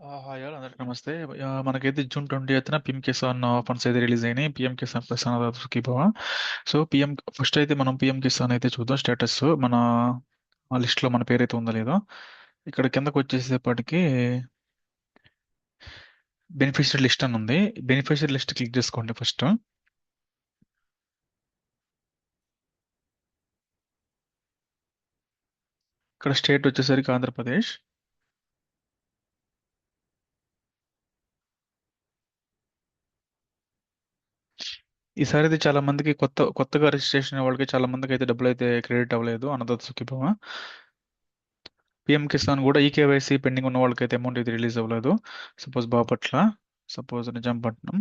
Hi all అందరికి నమస్తే. మనకైతే జూన్ 20న పిఎం కిసాన్ ఫండ్స్ అయితే రిలీజ్ అయినాయి. PM Kisan plus Annadata Sukhibhava. So PM first అయితే మనం పిఎం కిసాన్ అయితే చూద్దాం స్టేటస్. మన లిస్ట్ లో మన పేరైతే ఉందో లేదో. ఇక్కడ కిందకు వచ్చేసేపటికి బెనిఫిషియరీ లిస్ట్ అని ఉంది. బెనిఫిషియరీ లిస్ట్ క్లిక్ చేసుకోండి ఫస్ట్. ఇక్కడ స్టేట్ వచ్చేసరికి ఆంధ్రప్రదేశ్. ఈసారి అయితే చాలా మందికి కొత్తగా రిజిస్ట్రేషన్ అయ్యే వాళ్ళకి చాలా మందికి అయితే డబ్బులు అయితే క్రెడిట్ అవ్వలేదు అన్నదాత సుఖీభవ. పిఎం కిసాన్ కూడా ఈకేవైసీ పెండింగ్ ఉన్న వాళ్ళకైతే అమౌంట్ అయితే రిలీజ్ అవ్వలేదు. సపోజ్ బాపట్ల, సపోజ్ నిజాంపట్నం,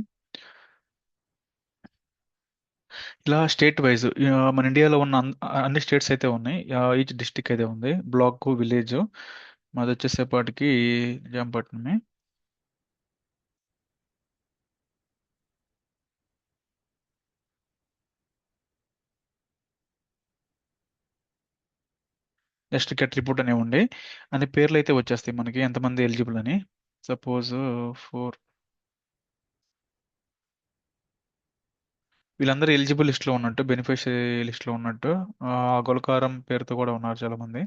ఇలా స్టేట్ వైజ్ మన ఇండియాలో ఉన్న అన్ని స్టేట్స్ అయితే ఉన్నాయి. ఈచ్ డిస్టిక్ అయితే ఉంది, బ్లాక్ విలేజ్. మాది వచ్చేసేపాటికి నిజాంపట్నమే. జస్ట్ గెట్ రిపోర్ట్ అనే ఉండి అన్ని పేర్లు అయితే వచ్చేస్తాయి మనకి ఎంతమంది ఎలిజిబుల్ అని. సపోజ్ ఫోర్, వీళ్ళందరూ ఎలిజిబుల్ లిస్ట్ లో ఉన్నట్టు, బెనిఫిషరీ లిస్ట్ లో ఉన్నట్టు. గొలకారం పేరుతో కూడా ఉన్నారు చాలా మంది.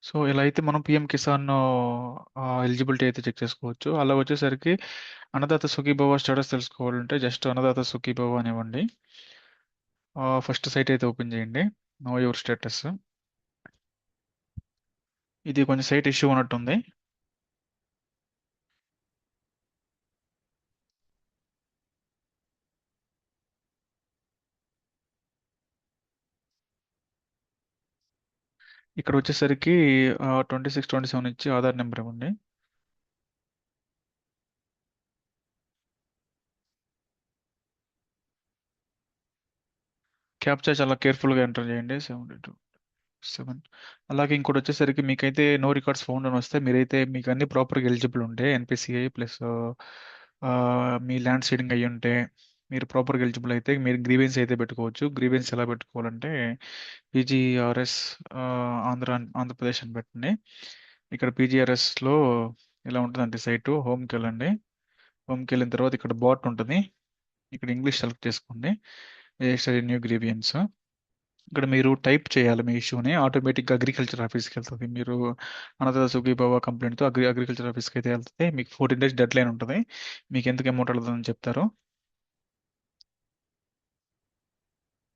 సో ఇలా అయితే మనం పిఎం కిసాన్ ఎలిజిబిలిటీ అయితే చెక్ చేసుకోవచ్చు. అలా వచ్చేసరికి అన్నదాత సుఖీభవ స్టేటస్ తెలుసుకోవాలంటే జస్ట్ అన్నదాత సుఖీభవ అనివ్వండి. ఫస్ట్ సైట్ అయితే ఓపెన్ చేయండి. Know your status. ఇది కొంచెం సైట్ ఇష్యూ ఉన్నట్టుంది. ఇక్కడ వచ్చేసరికి 2627 ఇచ్చి ఆధార్ నెంబర్ ఇవ్వండి. క్యాప్చా చాలా కేర్ఫుల్గా ఎంటర్ చేయండి. 72 7. అలాగే ఇంకోటి వచ్చేసరికి మీకైతే నో రికార్డ్స్ ఫౌండ్ అని వస్తే మీరైతే మీకు అన్ని ప్రాపర్గా ఎలిజిబుల్ ఉంటే ఎన్పిసిఐ ప్లస్ మీ ల్యాండ్ సీడింగ్ అయ్యి ఉంటే మీరు ప్రాపర్గా ఎలిజిబుల్ అయితే మీరు గ్రీవెన్స్ అయితే పెట్టుకోవచ్చు. గ్రీవెన్స్ ఎలా పెట్టుకోవాలంటే పీజీఆర్ఎస్ ఆంధ్రప్రదేశ్ అని పెట్టండి. ఇక్కడ పీజీఆర్ఎస్లో ఇలా ఉంటుందండి సైటు. హోమ్కి వెళ్ళండి. హోమ్కి వెళ్ళిన తర్వాత ఇక్కడ బాట్ ఉంటుంది. ఇక్కడ ఇంగ్లీష్ సెలెక్ట్ చేసుకోండి. Register new grievance. ఇక్కడ మీరు టైప్ చేయాలి మీ ఇష్యూని. ఆటోమేటిక్గా అగ్రికల్చర్ ఆఫీస్కి వెళ్తుంది. మీరు అన్నదాత సుఖీభవ కంప్లైంట్తో అగ్రికల్చర్ ఆఫీస్కి అయితే వెళ్తే మీకు 14 days డెడ్ లైన్ ఉంటుంది. మీకు ఎందుకు అమౌంట్ వెళ్తుందని చెప్తారు.